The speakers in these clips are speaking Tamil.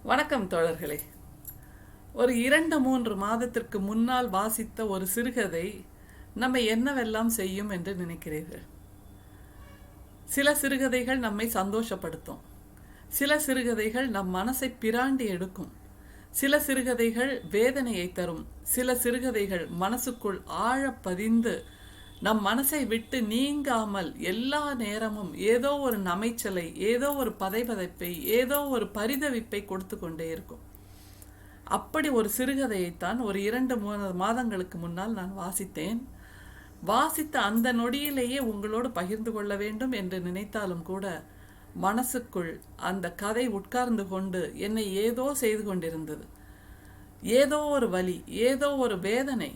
வணக்கம் தோழர்களே. ஒரு 2-3 மாதத்திற்கு முன்னால் வாசித்த ஒரு சிறுகதை நம்மை என்னவெல்லாம் செய்யும் என்று நினைக்கிறீர்கள்? சில சிறுகதைகள் நம்மை சந்தோஷப்படுத்தும், சில சிறுகதைகள் நம் மனசை பிராண்டி எடுக்கும், சில சிறுகதைகள் வேதனையை தரும், சில சிறுகதைகள் மனசுக்குள் ஆழ பதிந்து நம் மனசை விட்டு நீங்காமல் எல்லா நேரமும் ஏதோ ஒரு நமைச்சலை, ஏதோ ஒரு பதைபதைப்பை, ஏதோ ஒரு பரிதவிப்பை கொடுத்து கொண்டே இருக்கும். அப்படி ஒரு சிறுகதையைத்தான் ஒரு 2-3 மாதங்களுக்கு முன்னால் நான் வாசித்தேன். வாசித்த அந்த நொடியிலேயே உங்களோடு பகிர்ந்து கொள்ள வேண்டும் என்று நினைத்தாலும் கூட மனசுக்குள் அந்த கதை உட்கார்ந்து கொண்டு என்னை ஏதோ செய்து கொண்டிருந்தது. ஏதோ ஒரு வலி, ஏதோ ஒரு வேதனை.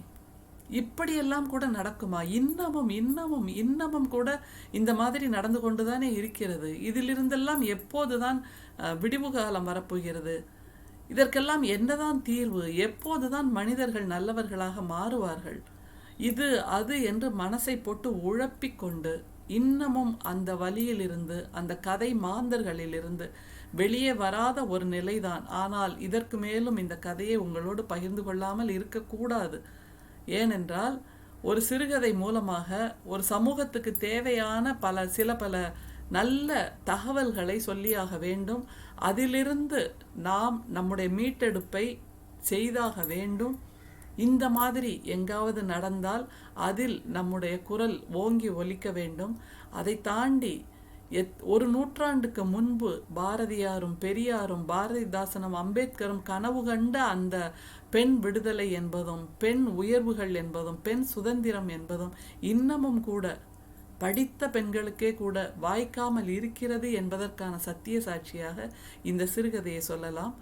இப்படியெல்லாம் கூட நடக்குமா? இன்னமும் கூட இந்த மாதிரி நடந்து கொண்டுதானே இருக்கிறது. இதிலிருந்தெல்லாம் எப்போதுதான் விடிவு காலம் வரப்போகிறது? இதற்கெல்லாம் என்னதான் தீர்வு? எப்போதுதான் மனிதர்கள் நல்லவர்களாக மாறுவார்கள்? இது அது என்று மனசை போட்டு உழப்பிக்கொண்டு இன்னமும் அந்த வலியிலிருந்து, அந்த கதை மாந்தர்களிலிருந்து வெளியே வராத ஒரு நிலைதான். ஆனால் இதற்கு மேலும் இந்த கதையை உங்களோடு பகிர்ந்து கொள்ளாமல் இருக்கக்கூடாது. ஏனென்றால் ஒரு சிறுகதை மூலமாக ஒரு சமூகத்துக்கு தேவையான பல நல்ல தகவல்களை சொல்லியாக வேண்டும். அதிலிருந்து நாம் நம்முடைய மீட்டெடுப்பை செய்தாக வேண்டும். இந்த மாதிரி எங்காவது நடந்தால் அதில் நம்முடைய குரல் ஓங்கி ஒலிக்க வேண்டும். அதை தாண்டி ஒரு நூற்றாண்டுக்கு முன்பு பாரதியாரும் பெரியாரும் பாரதிதாசனும் அம்பேத்கரும் கனவு கண்ட அந்த பெண் விடுதலை என்பதும், பெண் உயர்வுகள் என்பதும், பெண் சுதந்திரம் என்பதும் இன்னமும் கூட படித்த பெண்களுக்கே கூட வாய்க்காமல் இருக்கிறது என்பதற்கான சத்திய சாட்சியாக இந்த சிறுகதையை சொல்லலாம்.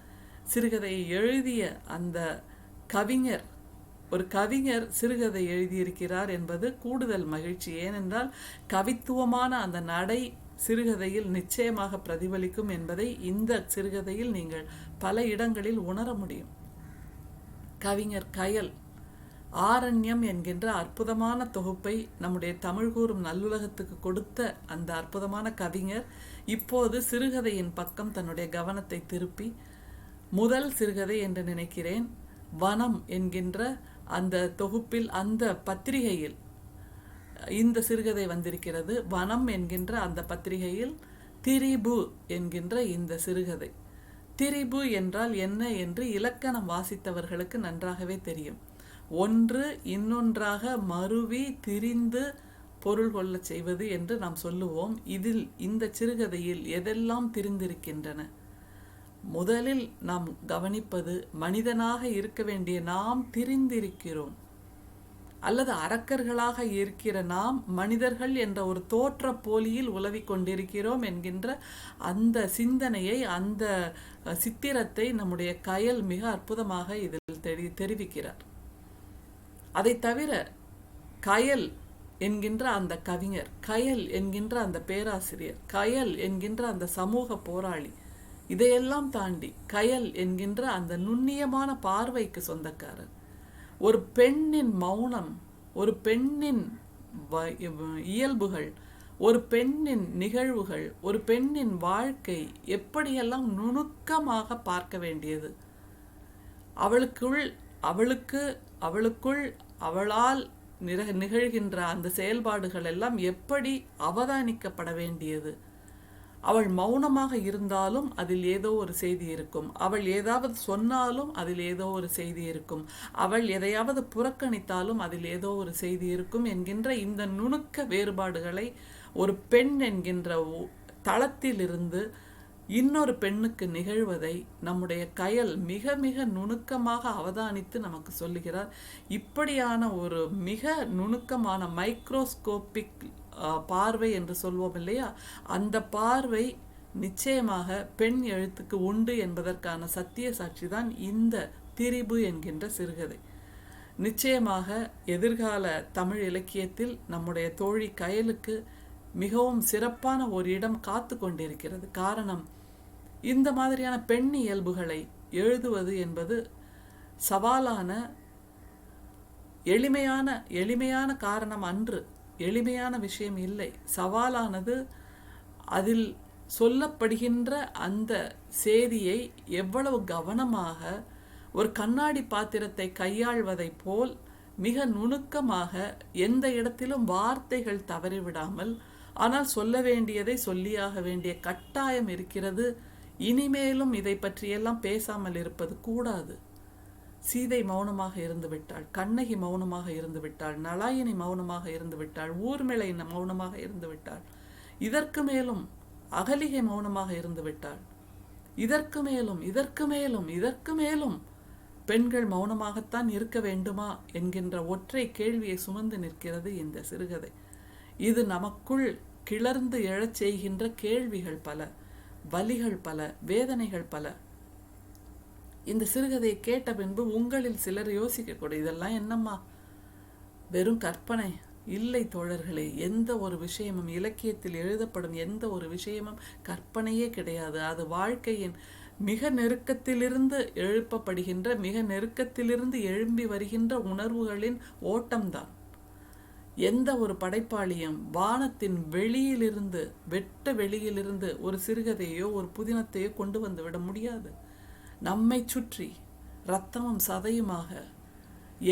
சிறுகதையை எழுதிய அந்த கவிஞர், ஒரு கவிஞர் சிறுகதை எழுதியிருக்கிறார் என்பது கூடுதல் மகிழ்ச்சி. ஏனென்றால் கவித்துவமான அந்த நடை சிறுகதையில் நிச்சயமாக பிரதிபலிக்கும் என்பதை இந்த சிறுகதையில் நீங்கள் பல இடங்களில் உணர முடியும். கவிஞர் கயல் ஆரண்யம் என்கின்ற அற்புதமான தொகுப்பை நம்முடைய தமிழ் கூறும் நல்லுலகத்துக்கு கொடுத்த அந்த அற்புதமான கவிஞர் இப்போது சிறுகதையின் பக்கம் தன்னுடைய கவனத்தை திருப்பி முதல் சிறுகதை என்று நினைக்கிறேன், வனம் என்கின்ற அந்த தொகுப்பில், அந்த பத்திரிகையில் இந்த சிறுகதை வந்திருக்கிறது. வனம் என்கின்ற அந்த பத்திரிகையில் திரிபு என்கின்ற இந்த சிறுகதை. திரிபு என்றால் என்ன என்று இலக்கணம் வாசித்தவர்களுக்கு நன்றாகவே தெரியும். ஒன்று இன்னொன்றாக மருவி திரிந்து பொருள் கொள்ள செய்வது என்று நாம் சொல்லுவோம். இதில் இந்த சிறுகதையில் எதெல்லாம் திரிந்திருக்கின்றன? முதலில் நாம் கவனிப்பது, மனிதனாக இருக்க வேண்டிய நாம் திரிந்திருக்கிறோம், அல்லது அரக்கர்களாக இருக்கிற நாம் மனிதர்கள் என்ற ஒரு தோற்ற போலியில் உலவிக் கொண்டிருக்கிறோம் என்கின்ற அந்த சிந்தனையை, அந்த சித்திரத்தை நம்முடைய கயல் மிக அற்புதமாக இதில் தெரிவிக்கிறார். அதை தவிர கயல் என்கின்ற அந்த கவிஞர், கயல் என்கின்ற அந்த பேராசிரியர், கயல் என்கின்ற அந்த சமூக போராளி, இதையெல்லாம் தாண்டி கயல் என்கின்ற அந்த நுண்ணியமான பார்வைக்கு சொந்தக்காரர். ஒரு பெண்ணின் மௌனம், ஒரு பெண்ணின் இயல்புகள், ஒரு பெண்ணின் நிகழ்வுகள், ஒரு பெண்ணின் வாழ்க்கை எப்படியெல்லாம் நுணுக்கமாக பார்க்க வேண்டியது, அவளுக்குள் அவளால் நிகழ்கின்ற அந்த செயல்பாடுகள் எல்லாம் எப்படி அவதானிக்கப்பட வேண்டியது. அவள் மௌனமாக இருந்தாலும் அதில் ஏதோ ஒரு செய்தி இருக்கும், அவள் ஏதாவது சொன்னாலும் அதில் ஏதோ ஒரு செய்தி இருக்கும், அவள் எதையாவது புறக்கணித்தாலும் அதில் ஏதோ ஒரு செய்தி இருக்கும் என்கின்ற இந்த நுணுக்க வேறுபாடுகளை ஒரு பெண் என்கின்ற தளத்திலிருந்து இன்னொரு பெண்ணுக்கு நிகழ்வதை நம்முடைய கயல் மிக மிக நுணுக்கமாக அவதானித்து நமக்கு சொல்லுகிறார். இப்படியான ஒரு மிக நுணுக்கமான மைக்ரோஸ்கோபிக் பார்வை என்று சொல்வோம் இல்லையா, அந்த பார்வை நிச்சயமாக பெண் எழுத்துக்கு உண்டு என்பதற்கான சத்திய சாட்சி தான் இந்த திரிபு என்கின்ற சிறுகதை. நிச்சயமாக எதிர்கால தமிழ் இலக்கியத்தில் நம்முடைய தோழி கயலுக்கு மிகவும் சிறப்பான ஒரு இடம் காத்து கொண்டிருக்கிறது. காரணம், இந்த மாதிரியான பெண் இயல்புகளை எழுதுவது என்பது சவாலான, எளிமையான காரணம் அன்று, எளிமையான விஷயம் இல்லை, சவாலானது. அதில் சொல்லப்படுகின்ற அந்த செய்தியை எவ்வளவு கவனமாக ஒரு கண்ணாடி பாத்திரத்தை கையாள்வதைப் போல் மிக நுணுக்கமாக, எந்த இடத்திலும் வார்த்தைகள் தவறிவிடாமல், ஆனால் சொல்ல வேண்டியதை சொல்லியாக வேண்டிய கட்டாயம் இருக்கிறது. இனிமேலும் இதை பற்றியெல்லாம் பேசாமல் இருப்பது கூடாது. சீதை மௌனமாக இருந்து விட்டாள், கண்ணகி மௌனமாக இருந்து விட்டாள், நளாயினி மௌனமாக இருந்து விட்டாள், ஊர்மிளை மௌனமாக இருந்து விட்டாள். இதற்கு மேலும் அகலிகை மௌனமாக இருந்து விட்டாள். இதற்கு மேலும் இதற்கு மேலும் இதற்கு மேலும் பெண்கள் மௌனமாகத்தான் இருக்க வேண்டுமா என்கின்ற ஒற்றை கேள்வியை சுமந்து நிற்கிறது இந்த சிறுகதை. இது நமக்குள் கிளர்ந்து எழச் செய்கின்ற கேள்விகள் பல, வலிகள் பல, வேதனைகள் பல. இந்த சிறுகதையை கேட்ட பின்பு உங்களில் சிலர் யோசிக்கக்கூடாது, இதெல்லாம் என்னம்மா வெறும் கற்பனை. இல்லை தோழர்களே, எந்த ஒரு விஷயமும், இலக்கியத்தில் எழுதப்படும் எந்த ஒரு விஷயமும் கற்பனையே கிடையாது. அது வாழ்க்கையின் மிக நெருக்கத்திலிருந்து எழுப்பப்படுகின்ற, மிக நெருக்கத்திலிருந்து எழும்பி வருகின்ற உணர்வுகளின் ஓட்டம்தான். எந்த ஒரு படைப்பாளியும் வானத்தின் வெளியிலிருந்து, வெட்ட வெளியிலிருந்து ஒரு சிறுகதையோ ஒரு புதினத்தையோ கொண்டு வந்து விட முடியாது. நம்மை சுற்றி இரத்தமும் சதையுமாக,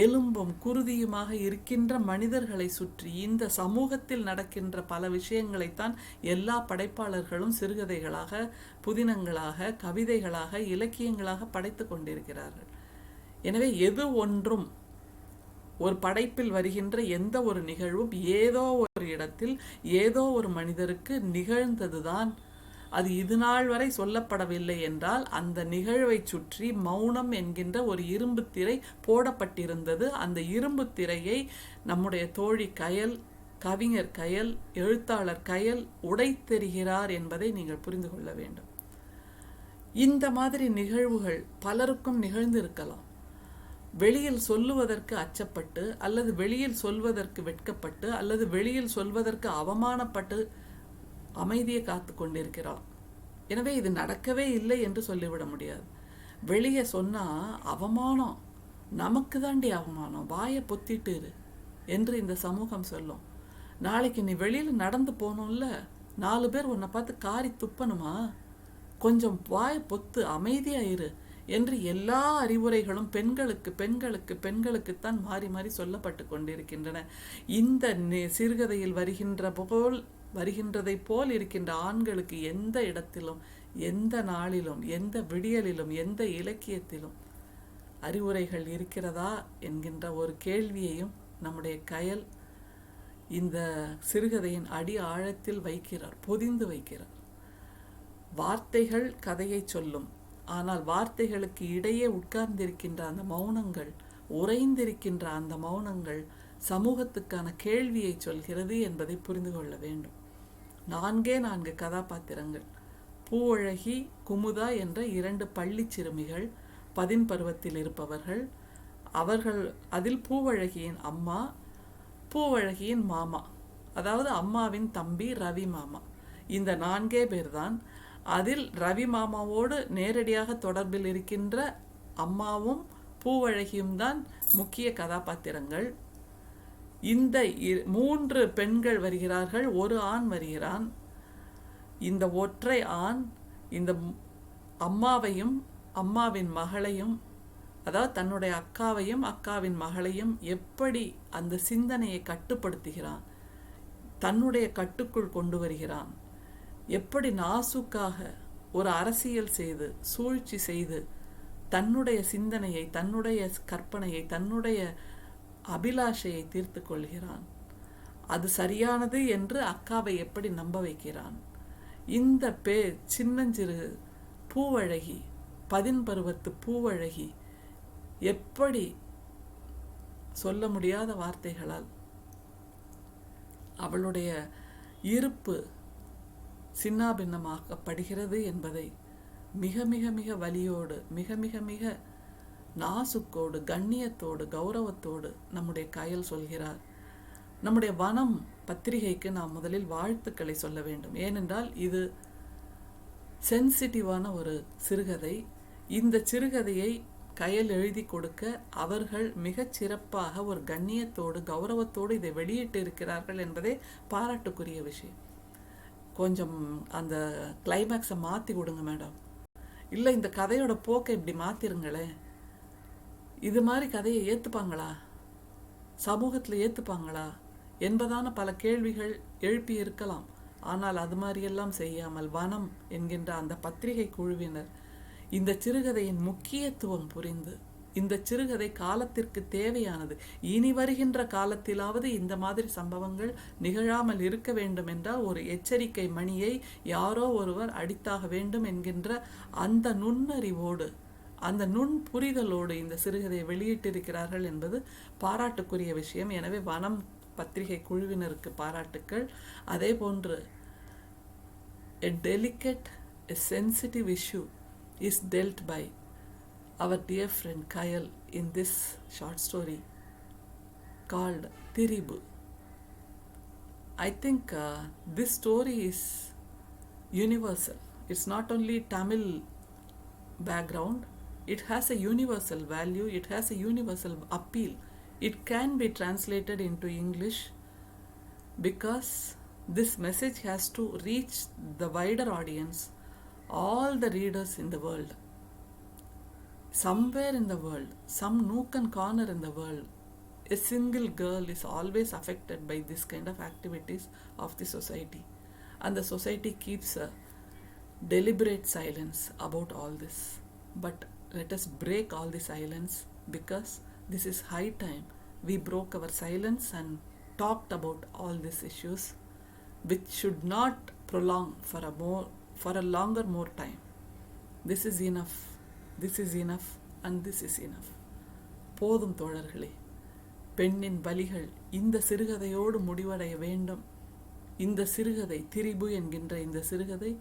எலும்பும் குருதியுமாக இருக்கின்ற மனிதர்களை சுற்றி இந்த சமூகத்தில் நடக்கின்ற பல விஷயங்களைத்தான் எல்லா படைப்பாளர்களும் சிறுகதைகளாக, புதினங்களாக, கவிதைகளாக, இலக்கியங்களாக படைத்து கொண்டிருக்கிறார்கள். எனவே எது ஒன்றும், ஒரு படைப்பில் வருகின்ற எந்த ஒரு நிகழ்வும் ஏதோ ஒரு இடத்தில் ஏதோ ஒரு மனிதருக்கு நிகழ்ந்ததுதான். அது இது நாள் வரை சொல்லப்படவில்லை என்றால் அந்த நிகழ்வை சுற்றி மௌனம் என்கின்ற ஒரு இரும்பு திரை போடப்பட்டிருந்தது. அந்த இரும்பு திரையை நம்முடைய தோழி கயல், கவிஞர் கயல், எழுத்தாளர் கயல் உடைத்தெறிகிறார் என்பதை நீங்கள் புரிந்து கொள்ள வேண்டும். இந்த மாதிரி நிகழ்வுகள் பலருக்கும் நிகழ்ந்திருக்கலாம். வெளியில் சொல்லுவதற்கு அச்சப்பட்டு, அல்லது வெளியில் சொல்வதற்கு வெட்கப்பட்டு, அல்லது வெளியில் சொல்வதற்கு அவமானப்பட்டு அமைதியை காத்து கொண்டிருக்கிறார். எனவே இது நடக்கவே இல்லை என்று சொல்லிவிட முடியாது. வெளியே சொன்னா அவமானம், நமக்கு தாண்டி அவமானம், வாயை பொத்திட்டு இரு என்று இந்த சமூகம் சொல்லும். நாளைக்கு நீ வெளியில் நடந்து போகணும்ல, 4 பேர் உன்னை பார்த்து காரி துப்பணுமா, கொஞ்சம் வாயை பொத்து அமைதியா இரு என்று எல்லா அறிவுரைகளும் பெண்களுக்கு பெண்களுக்கு பெண்களுக்குத்தான் மாறி மாறி சொல்லப்பட்டு கொண்டிருக்கின்றன. இந்த சிறுகதையில் வருகின்றதை போல் இருக்கின்ற ஆண்களுக்கு எந்த இடத்திலும், எந்த நாளிலும், எந்த விடியலிலும், எந்த இலக்கியத்திலும் அறிவுரைகள் இருக்கிறதா என்கின்ற ஒரு கேள்வியையும் நம்முடைய கயல் இந்த சிறுகதையின் அடி ஆழத்தில் வைக்கிறார், பொதிந்து வைக்கிறார். வார்த்தைகள் கதையை சொல்லும், ஆனால் வார்த்தைகளுக்கு இடையே உட்கார்ந்திருக்கின்ற அந்த மௌனங்கள், உறைந்திருக்கின்ற அந்த மௌனங்கள் சமூகத்துக்கான கேள்வியை சொல்கிறது என்பதை புரிந்து கொள்ள வேண்டும். 4 கதாபாத்திரங்கள், பூவழகி, குமுதா என்ற 2 பள்ளி சிறுமிகள், 10 பருவத்தில் இருப்பவர்கள். அவர்கள், அதில் பூவழகியின் அம்மா, பூவழகியின் மாமா, அதாவது அம்மாவின் தம்பி ரவி மாமா. இந்த 4 பேர்தான். அதில் ரவி மாமாவோடு நேரடியாக தொடர்பில் இருக்கின்ற அம்மாவும் பூவழகியும் தான் முக்கிய கதாபாத்திரங்கள். இந்த 3 பெண்கள் வருகிறார்கள், ஒரு ஆண் வருகிறான். இந்த ஒற்றை ஆண் இந்த அம்மாவையும் அம்மாவின் மகளையும், அதாவது தன்னுடைய அக்காவையும் அக்காவின் மகளையும் எப்படி அந்த சிந்தனையை கட்டுப்படுத்துகிறான், தன்னுடைய கட்டுக்குள் கொண்டு வருகிறான், எப்படி நாசுக்காக ஒரு அரசியல் செய்து சூழ்ச்சி செய்து தன்னுடைய சிந்தனையை, தன்னுடைய கற்பனையை, தன்னுடைய அபிலாஷையை தீர்த்து கொள்கிறான், அது சரியானது என்று அக்காவை எப்படி நம்ப வைக்கிறான். இந்த சின்னஞ்சிறு பூவழகி, 10 பருவத்து பூவழகி எப்படி சொல்ல முடியாத வார்த்தைகளால் அவளுடைய இருப்பு சின்னாபின்னமாக்கப்படுகிறது என்பதை மிக மிக மிக வலியோடு, மிக மிக மிக நாசுக்கோடு, கண்ணியத்தோடு, கௌரவத்தோடு நம்முடைய கயல் சொல்கிறார். நம்முடைய வனம் பத்திரிகைக்கு நாம் முதலில் வாழ்த்துக்களை சொல்ல வேண்டும். ஏனென்றால் இது சென்சிட்டிவான ஒரு சிறுகதை. இந்த சிறுகதையை கயல் எழுதி கொடுக்க அவர்கள் மிகச் சிறப்பாக ஒரு கண்ணியத்தோடு, கௌரவத்தோடு இதை வெளியிட்டு இருக்கிறார்கள் என்பதே பாராட்டுக்குரிய விஷயம். கொஞ்சம் அந்த கிளைமேக்ஸை மாற்றி கொடுங்க மேடம், இல்லை இந்த கதையோட போக்கை இப்படி மாற்றிருங்களேன். இது மாதிரி கதையை ஏற்றுப்பாங்களா, சமூகத்தில் ஏற்றுப்பாங்களா என்பதான பல கேள்விகள் எழுப்பி இருக்கலாம். ஆனால் அது மாதிரியெல்லாம் செய்யாமல் வனம் என்கின்ற அந்த பத்திரிகை குழுவினர் இந்த சிறுகதையின் முக்கியத்துவம் புரிந்து, இந்த சிறுகதை காலத்திற்கு தேவையானது, இனி வருகின்ற காலத்திலாவது இந்த மாதிரி சம்பவங்கள் நிகழாமல் இருக்க வேண்டும் என்றால் ஒரு எச்சரிக்கை மணியை யாரோ ஒருவர் அடித்தாக வேண்டும் என்கின்ற அந்த நுண்ணறிவோடு, அந்த நுண் புரிதலோடு இந்த சிறுகதையை வெளியிட்டிருக்கிறார்கள் என்பது பாராட்டுக்குரிய விஷயம். எனவே வனம் பத்திரிகை குழுவினருக்கு பாராட்டுக்கள். அதே போன்று a delicate, a sensitive issue is dealt by our dear friend Kayal in this short story called Tiribu. I think this story is universal. It's not only Tamil background, it has a universal value, it has a universal appeal. It can be translated into English because this message has to reach the wider audience, all the readers in the world. Somewhere in the world, some nook and corner in the world, a single girl is always affected by this kind of activities of the society. And the society keeps a deliberate silence about all this. But let us break all the silence, because this is high time we broke our silence and talked about all these issues, which should not prolong for a longer more time. This is enough. This is enough and this is enough. போதும் தோழர்களே, பெண்ணின் வலிகள் இந்த சிறுகதையோடு முடிவடைய வேண்டும். இந்த சிறுகதை, திரிபு என்கின்ற இந்த சிறுகதை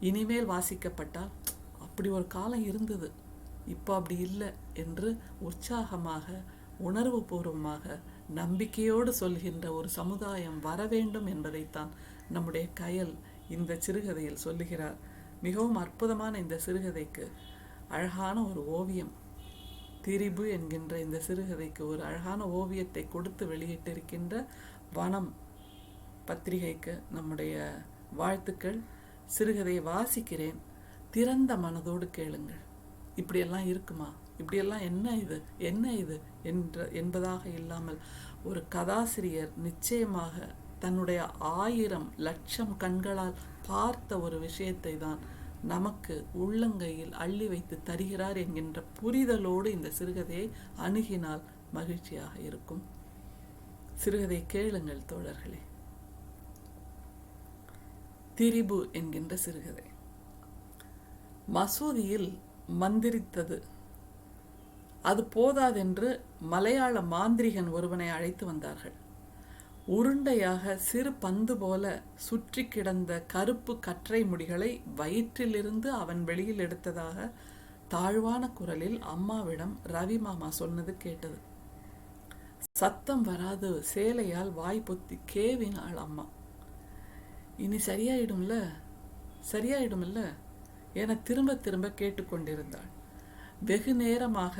இனிமேல் வாசிக்கப்பட்டால் அப்படி ஒரு காலம் இருந்தது, இப்போ அப்படி இல்லை என்று உற்சாகமாக, உணர்வு பூர்வமாக, நம்பிக்கையோடு சொல்கின்ற ஒரு சமுதாயம் வர வேண்டும் என்பதைத்தான் நம்முடைய கயல் இந்த சிறுகதையில் சொல்லுகிறார். மிகவும் அற்புதமான இந்த சிறுகதைக்கு அழகான ஒரு ஓவியம், திரிபு என்கின்ற இந்த சிறுகதைக்கு ஒரு அழகான ஓவியத்தை கொடுத்து வெளியிட்டிருக்கின்ற வனம் பத்திரிகைக்கு நம்முடைய வாழ்த்துக்கள். சிறுகதையை வாசிக்கிறேன், திறந்த மனதோடு கேளுங்கள். இப்படியெல்லாம் இருக்குமா, இப்படியெல்லாம் என்ன இது என்பதாக இல்லாமல் ஒரு கதாசிரியர் நிச்சயமாக தன்னுடைய 1000 லட்சம் கண்களால் பார்த்த ஒரு விஷயத்தை தான் நமக்கு உள்ளங்கையில் அள்ளி வைத்து தருகிறார் என்கின்ற புரிதலோடு இந்த சிறுகதையை அணுகினால் மகிழ்ச்சியாக இருக்கும். சிறுகதை கேளுங்கள் தோழர்களே. திரிபு என்கின்ற சிறுகதை. மசூதியில் மந்திரித்தது அது போதாதென்று மலையாள மாந்திரிகன் ஒருவனை அழைத்து வந்தார்கள். உருண்டையாக சிறு பந்து போல சுற்றி கிடந்த கருப்பு கற்றை முடிகளை வயிற்றிலிருந்து அவன் வெளியில் எடுத்ததாக தாழ்வான குரலில் அம்மாவிடம் ரவி மாமா சொன்னது கேட்டது. சத்தம் வராது சேலையால் வாய் பொத்தி கேவினாள் அம்மா. இனி சரியாயிடும்ல என திரும்ப திரும்ப கேட்டுக்கொண்டிருந்தாள். வெகு நேரமாக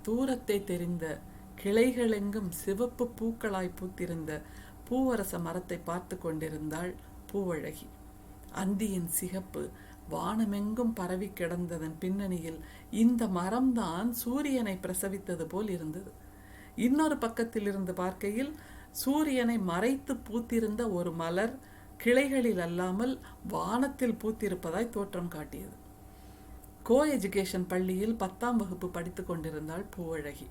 தூரத்தை தெரிந்த கிளைகளெங்கும் சிவப்பு பூக்களாய் பூத்திருந்த பூவரச மரத்தை பார்த்து கொண்டிருந்தாள் பூவழகி. அந்தியின் சிகப்பு வானமெங்கும் பரவி கிடந்ததன் பின்னணியில் இந்த மரம்தான் சூரியனை பிரசவித்தது போல் இருந்தது. இன்னொரு பக்கத்தில் இருந்து பார்க்கையில் சூரியனை மறைத்து பூத்திருந்த ஒரு மலர் கிளைகளில் அல்லாமல் வானத்தில் பூத்திருப்பதாய் தோற்றம் காட்டியது. கோ எஜுகேஷன் பள்ளியில் 10ஆம் வகுப்பு படித்து கொண்டிருந்தாள் பூவழகி.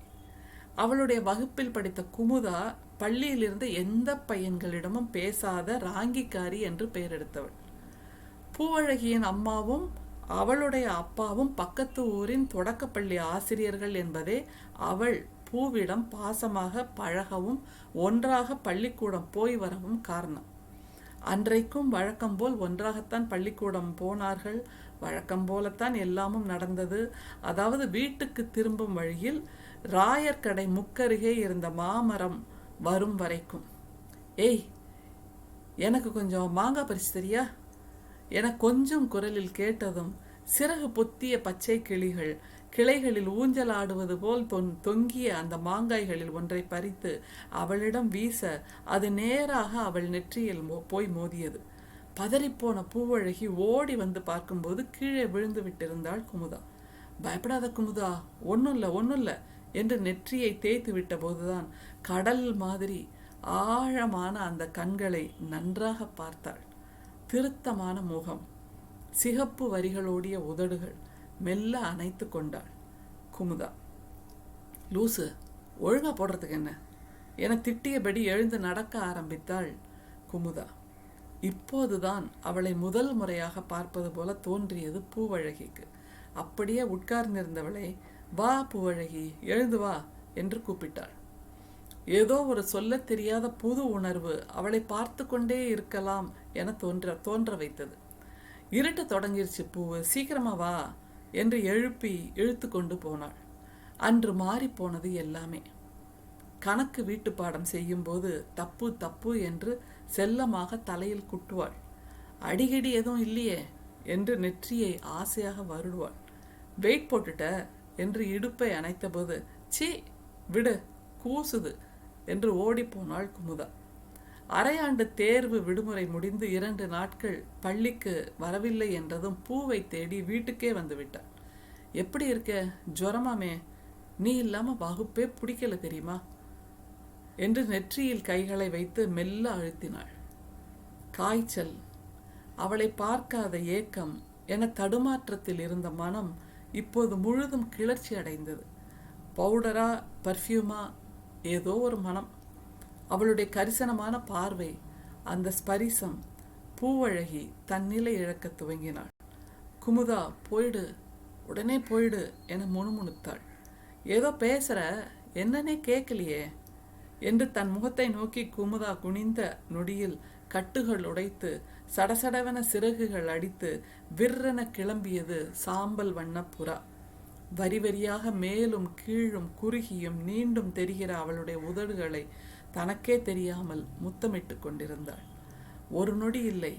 அவளுடைய வகுப்பில் படித்த குமுதா பள்ளியிலிருந்து எந்த பையன்களிடமும் பேசாத ராங்கிக்காரி என்று பெயர் எடுத்தவள். பூவழகியின் அம்மாவும் அவளுடைய அப்பாவும் பக்கத்து ஊரின் தொடக்கப்பள்ளி ஆசிரியர்கள் என்பதே அவள் பூவிடம் பாசமாக பழகவும் ஒன்றாக பள்ளிக்கூடம் போய் வரவும் காரணம். அன்றைக்கும் வழக்கம் போல் ஒன்றாகத்தான் பள்ளிக்கூடம் போனார்கள். வழக்கம் போலத்தான் எல்லாமும் நடந்தது. அதாவது வீட்டுக்கு திரும்பும் வழியில் ராயர்கடை முக்கருகே இருந்த மாமரம் வரும் வரைக்கும். ஏய், எனக்கு கொஞ்சம் மாங்காய் பறிச்சு தரியா என கொஞ்சம் குரலில் கேட்டதும் சிறகு பொத்திய பச்சை கிளிகள் கிளைகளில் ஊஞ்சலாடுவது போல் தொங்கிய அந்த மாங்காய்களில் ஒன்றை பறித்து அவளிடம் வீச அது நேராக அவள் நெற்றியில் போய் மோதியது. பதறிப்போன பூவழகி ஓடி வந்து பார்க்கும்போது கீழே விழுந்து விட்டிருந்தாள் குமுதா. பயப்படாத குமுதா, ஒன்றும் இல்லை என்று நெற்றியை தேய்த்து விட்ட போதுதான் கடல் மாதிரி ஆழமான அந்த கண்களை நன்றாக பார்த்தாள். திருத்தமான முகம், சிகப்பு வரிகளோடிய உதடுகள், மெல்ல அணைத்து கொண்டாள் குமுதா. லூசு, ஒழுங்கா போடுறதுக்கு என்ன என திட்டியபடி எழுந்து நடக்க ஆரம்பித்தாள் குமுதா. இப்போதுதான் அவளை முதல் முறையாக பார்ப்பது போல தோன்றியது பூவழகிக்கு. அப்படியே உட்கார்ந்திருந்தவளை, வா பூவழகி, எழுந்து வா என்று கூப்பிட்டாள். ஏதோ ஒரு சொல்ல தெரியாத புது உணர்வு அவளை பார்த்து கொண்டே இருக்கலாம் என தோன்ற வைத்தது. இருட்ட தொடங்கிருச்சு பூவு, சீக்கிரமா வா என்று எழுப்பி இழுத்து கொண்டு போனாள். அன்று மாறி போனது எல்லாமே. கணக்கு வீட்டு பாடம் செய்யும் போது தப்பு தப்பு என்று செல்லமாக தலையில் குட்டுவாள். அடிக்கடி எதுவும் இல்லையே என்று நெற்றியை ஆசையாக வருடுவாள். வெயிட் போட்டுட்ட என்று இடுப்பை அணைத்த போது, சீ விடு, கூசுது என்று ஓடி போனாள் குமுதா. அரையாண்டு தேர்வு விடுமுறை முடிந்து 2 நாட்கள் பள்ளிக்கு வரவில்லை என்றதும் பூவை தேடி வீட்டுக்கே வந்து விட்டாள். எப்படி இருக்க, ஜுரமாமே, நீ இல்லாம வகுப்பே பிடிக்கல தெரியுமா என்று நெற்றியில் கைகளை வைத்து மெல்ல அழுத்தினாள். காய்ச்சல், அவளை பார்க்காத ஏக்கம் என தடுமாற்றத்தில் இருந்த மனம் இப்போது முழுதும் கிளர்ச்சி அடைந்தது. பவுடரா பர்ஃப்யூமா, ஏதோ ஒரு மனம். அவளுடைய கரிசனமான பார்வை, அந்த ஸ்பரிசம். பூவழகி தன்னிலை இழக்க துவங்கினாள். குமுதா, போயிடு, உடனே போயிடு என முணுமுணுத்தாள். ஏதோ பேசுற, என்னன்னே கேட்கலையே என்று தன் முகத்தை நோக்கி குமுதா குனிந்த நொடியில் கட்டுகள் உடைத்து சடசடவென சிறகுகள் அடித்து விற்றென கிளம்பியது சாம்பல் வண்ண புறா. வரி வரியாக மேலும் கீழும் குறுகியும் நீண்டும் தெரிகிற அவளுடைய உதடுகளை தனக்கே தெரியாமல் முத்தமிட்டு கொண்டிருந்தாள். ஒரு நொடி இல்லை,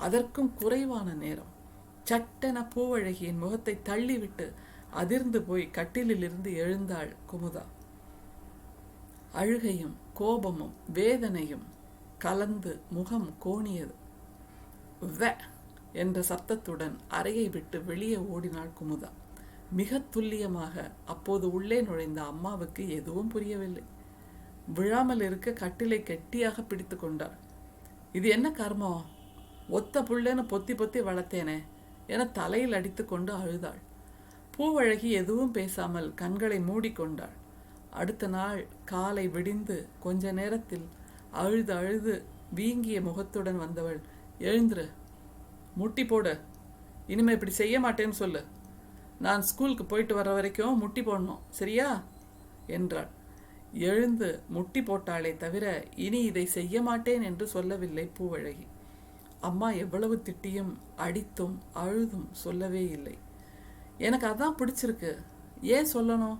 அதற்கும் குறைவான நேரம். சட்டென பூவழகியின் முகத்தை தள்ளிவிட்டு அதிர்ந்து போய் கட்டிலிலிருந்து எழுந்தாள் குமுதா. அழுகையும் கோபமும் வேதனையும் கலந்து முகம் கோணியது. வெ என்ற சத்தத்துடன் அறையை விட்டு வெளியே ஓடினாள் குமுதா. மிக துல்லியமாக. அப்போது உள்ளே நுழைந்த அம்மாவுக்கு எதுவும் புரியவில்லை. விழாமல் இருக்க கட்டிலை கெட்டியாக பிடித்து கொண்டாள். இது என்ன கர்மம், ஒத்த புள்ளேன்னு பொத்தி பொத்தி வளர்த்தேனே என தலையில் அடித்து கொண்டு அழுதாள். பூவழகி எதுவும் பேசாமல் கண்களை மூடிக்கொண்டாள். அடுத்த நாள் காலை விடிந்து கொஞ்ச நேரத்தில் அழுது அழுது வீங்கிய முகத்துடன் வந்தவள், எழுந்துரு, முட்டி போடு, இனிமே இப்படி செய்ய மாட்டேன்னு சொல்லு, நான் ஸ்கூலுக்கு போயிட்டு வர்ற வரைக்கும் முட்டி போடணும், சரியா என்றாள். எழுந்து முட்டி போட்டாளே தவிர இனி இதை செய்ய மாட்டேன் என்று சொல்லவில்லை பூவழகி. அம்மா எவ்வளவு திட்டியும் அடித்தும் அழுதும் சொல்லவே இல்லை. எனக்கு அதான் பிடிச்சிருக்கு, ஏன் சொல்லணும்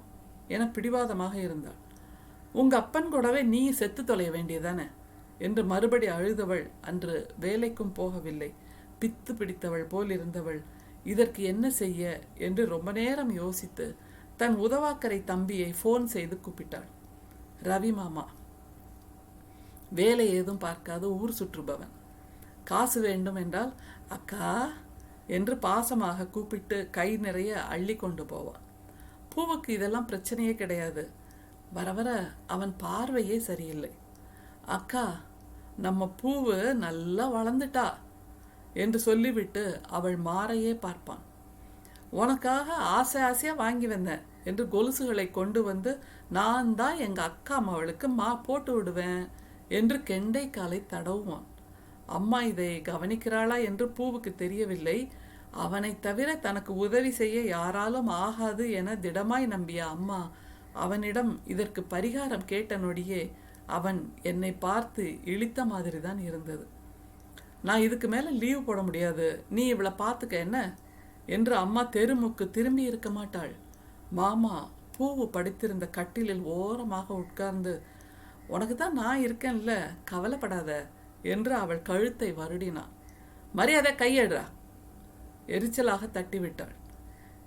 என பிடிவாதமாக இருந்தாள். உங்க அப்பன் கூடவே நீ செத்து தொலைய வேண்டியதானே என்று மறுபடி அழுதவள் அன்று வேலைக்கும் போகவில்லை. பித்து பிடித்தவள் போல் இருந்தவள் இதற்கு என்ன செய்ய என்று ரொம்ப நேரம் யோசித்து தன் உதவாக்கரை தம்பியை ஃபோன் செய்து கூப்பிட்டாள். ரவி மாமா, வேலை ஏதும் பார்க்காது ஊர் சுற்றுபவன். காசு வேண்டும் என்றால் அக்கா என்று பாசமாக கூப்பிட்டு கை நிறைய அள்ளி கொண்டு போவான். பூவுக்கு இதெல்லாம் பிரச்சனையே கிடையாது. வர வர அவன் பார்வையே சரியில்லை. அக்கா, நம்ம பூவு நல்லா வளர்ந்துட்டா என்று சொல்லிவிட்டு அவள் மாறையே பார்ப்பான். உனக்காக ஆசை ஆசையா வாங்கி வந்தேன் என்று கொலுசுகளை கொண்டு வந்து நான் தான் எங்க அக்கா மவளுக்கு போட்டு விடுவேன் என்று கெண்டை காலை தடவுவான். அம்மா இதை கவனிக்கிறாளா என்று பூவுக்கு தெரியவில்லை. அவனை தவிர தனக்கு உதவி செய்ய யாராலும் ஆகாது என திடமாய் நம்பிய அம்மா அவனிடம் இதற்கு பரிகாரம் கேட்ட நொடியே அவன் என்னை பார்த்து இழித்த மாதிரி தான் இருந்தது. நான் இதுக்கு மேலே லீவ் போட முடியாது, நீ இவளை பார்த்துக்க என்ன என்று அம்மா தெருமுக்கு திரும்பி இருக்க மாட்டாள். மாமா பூவு படுத்திருந்த கட்டிலில் ஓரமாக உட்கார்ந்து, உனக்கு தான் நான் இருக்கேன்ல, கவலைப்படாத என்று அவள் கழுத்தை வருடினான். மரியாதை கையெடுறா, எரிச்சலாக தட்டிவிட்டாள்.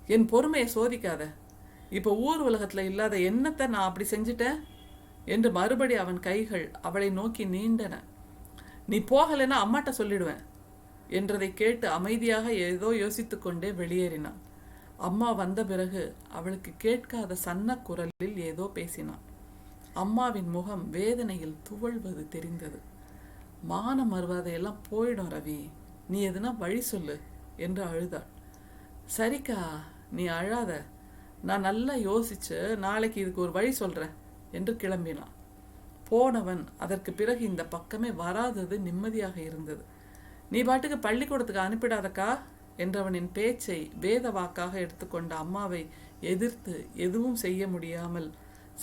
என் பொறுமையை சோதிக்காத, இப்போ ஊர் உலகத்தில் இல்லாத என்னத்தை நான் அப்படி செஞ்சிட்டேன் என்று மறுபடி அவன் கைகள் அவளை நோக்கி நீண்டன. நீ போகலைன்னா அம்மாட்ட சொல்லிடுவேன். என்றதை கேட்டு அமைதியாக ஏதோ யோசித்துக்கொண்டே வெளியேறினான். அம்மா வந்த பிறகு அவளுக்கு கேட்காத சன்ன குரலில் ஏதோ பேசினான். அம்மாவின் முகம் வேதனையில் துவள்வது தெரிந்தது. மான மறுவாதையெல்லாம் போயிடும் ரவி, நீ எதுனா வழி சொல்லு என்று அழுதாள். சரிக்கா, நீ அழாத, நான் நல்லா யோசிச்சு நாளைக்கு இதுக்கு ஒரு வழி சொல்றேன் என்று கிளம்பினான். போனவன் அதற்கு பிறகு இந்த பக்கமே வராதது நிம்மதியாக இருந்தது. நீ பாட்டுக்கு பள்ளிக்கூடத்துக்கு அனுப்பிடாதக்கா என்றவனின் பேச்சை வேத வாக்காக எடுத்துக்கொண்ட அம்மாவை எதிர்த்து எதுவும் செய்ய முடியாமல்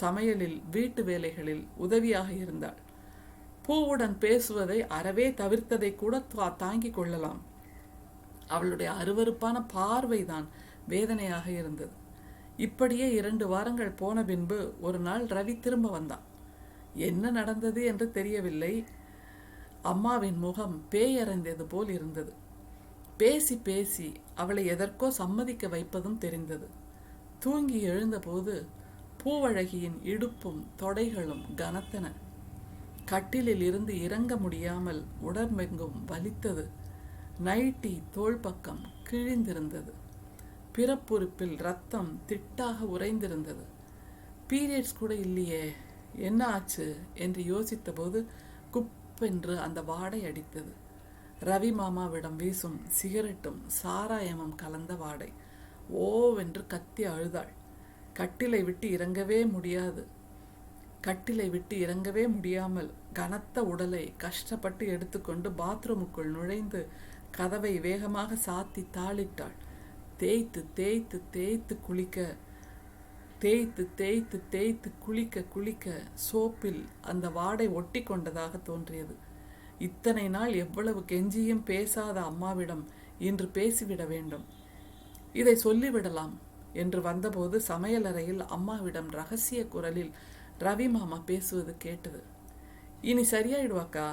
சமையலில் வீட்டு வேலைகளில் உதவியாக இருந்தாள். பூவுடன் பேசுவதை அறவே தவிர்த்ததை கூட தாங்கிக் கொள்ளலாம். அவளுடைய அருவருப்பான பார்வைதான் வேதனையாக இருந்தது. இப்படியே 2 வாரங்கள் போன பின்பு ஒரு நாள் ரவி திரும்ப வந்தான். என்ன நடந்தது என்று தெரியவில்லை. அம்மாவின் முகம் பேயறைந்தது போல் இருந்தது. பேசி பேசி அவளை எதற்கோ சம்மதிக்க வைப்பதும் தெரிந்தது. தூங்கி எழுந்தபோது பூவழகியின் இடுப்பும் தொடைகளும் கனத்தன. கட்டிலில் இருந்து இறங்க முடியாமல் உடம்பெங்கும் வலித்தது. நைட்டி தோள் பக்கம் கிழிந்திருந்தது. பிறப்புறுப்பில் ரத்தம் திட்டாக உறைந்திருந்தது. பீரியட்ஸ் கூட இல்லையே, என்ன ஆச்சு என்று யோசித்த போது குப்பென்று அந்த வாடை அடித்தது. ரவி மாமாவிடம் வீசும் சிகரெட்டும் சாராயமும் கலந்த வாடை. ஓவென்று கத்தி அழுதாள். கட்டிலை விட்டு இறங்கவே முடியாமல் கனத்த உடலை கஷ்டப்பட்டு எடுத்துக்கொண்டு பாத்ரூமுக்குள் நுழைந்து கதவை வேகமாக சாத்தி தாளிட்டாள். தேய்த்து தேய்த்து தேய்த்து குளிக்க சோப்பில் அந்த வாடை ஒட்டி கொண்டதாக தோன்றியது. இத்தனை நாள் எவ்வளவு கெஞ்சியும் பேசாத அம்மாவிடம் இன்று பேசிவிட வேண்டும், இதை சொல்லிவிடலாம் என்று வந்தபோது சமையலறையில் அம்மாவிடம் ரகசிய குரலில் ரவி மாமா பேசுவது கேட்டது. இனி சரியாயிடுவாக்கா,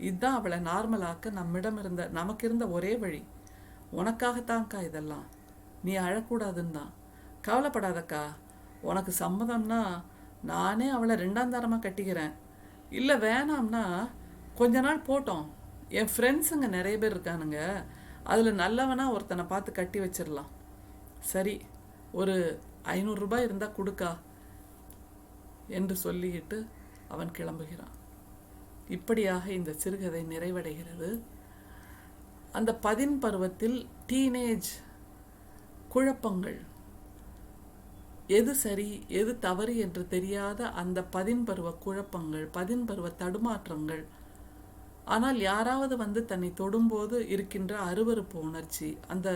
இதுதான் அவளை நார்மலாக்க நமக்கு இருந்த ஒரே வழி. உனக்காகத்தான்க்கா இதெல்லாம், நீ அழக்கூடாதுன்னு தான். கவலைப்படாதக்கா, உனக்கு சம்மதம்னா நானே அவளை 2ஆம் தரமாக கட்டிக்கிறேன். இல்லை வேணாம்னா கொஞ்ச நாள் போட்டோம், என் ஃப்ரெண்ட்ஸுங்க நிறைய பேர் இருக்கானுங்க, அதில் நல்லவனா ஒருத்தனை பார்த்து கட்டி வச்சிடலாம். சரி, ஒரு 500 ரூபாய் இருந்தால் கொடுக்கா என்று சொல்லிட்டு அவன் கிளம்புகிறான். இப்படியாக இந்த சிறுகதை நிறைவடைகிறது. அந்த 10 பருவத்தில் டீனேஜ் குழப்பங்கள், எது சரி எது தவறு என்று தெரியாத அந்த 10 பருவ குழப்பங்கள், 10 பருவ தடுமாற்றங்கள், ஆனால் யாராவது வந்து தன்னை தொடும்போது இருக்கின்ற அருவருப்பு உணர்ச்சி, அந்த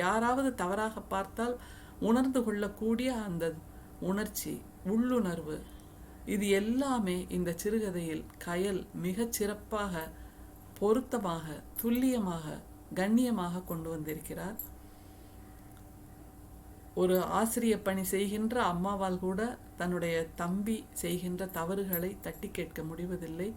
யாராவது தவறாக பார்த்தால் உணர்ந்து கொள்ளக்கூடிய அந்த உணர்ச்சி, உள்ளுணர்வு, இது எல்லாமே இந்த சிறுகதையில் கயல் மிகச் சிறப்பாக, பொருத்தமாக, துல்லியமாக, கண்ணியமாக கொண்டு வந்திருக்கிறார். ஒரு ஆசிரிய பணி செய்கின்ற அம்மாவால் கூட தன்னுடைய தம்பி செய்கின்ற தவறுகளை தட்டி கேட்க முடிவதில்லை.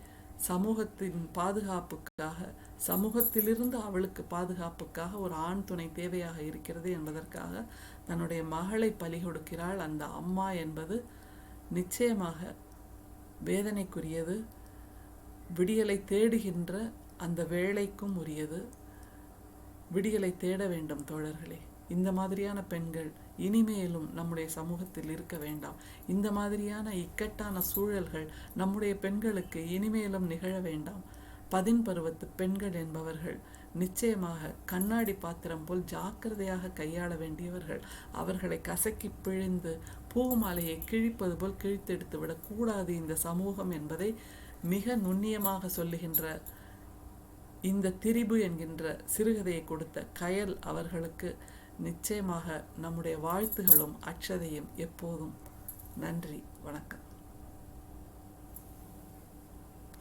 சமூகத்தின் பாதுகாப்புக்காக, சமூகத்திலிருந்து அவளுக்கு பாதுகாப்புக்காக ஒரு ஆண் துணை தேவையாக இருக்கிறது என்பதற்காக தன்னுடைய மகளை பலி கொடுக்கிறாள். அந்த அம்மா என்பது நிச்சயமாக வேதனைக்குரியது. விடியலை தேடுகின்ற அந்த வேளைக்கும் உரியது. விடியலை தேட வேண்டும் தோழர்களே. இந்த மாதிரியான பெண்கள் இனிமேலும் நம்முடைய சமூகத்தில் இருக்க வேண்டாம். இந்த மாதிரியான இக்கட்டான சூழல்கள் நம்முடைய பெண்களுக்கு இனிமேலும் நிகழ வேண்டாம். 10 பருவத்து பெண்கள் என்பவர்கள் நிச்சயமாக கண்ணாடி பாத்திரம் போல் ஜாக்கிரதையாக கையாள வேண்டியவர்கள். அவர்களை கசக்கி பிழிந்து பூமாலையை கிழிப்பது போல் கிழித்தெடுத்து விடக்கூடாது இந்த சமூகம் என்பதை மிக நுண்ணியமாக சொல்லுகின்ற இந்த திரிபு என்கின்ற சிறுகதையை கொடுத்த கயல் அவர்களுக்கு நிச்சயமாக நம்முடைய வாழ்த்துகளும் அட்சதையும் எப்போதும். நன்றி, வணக்கம்.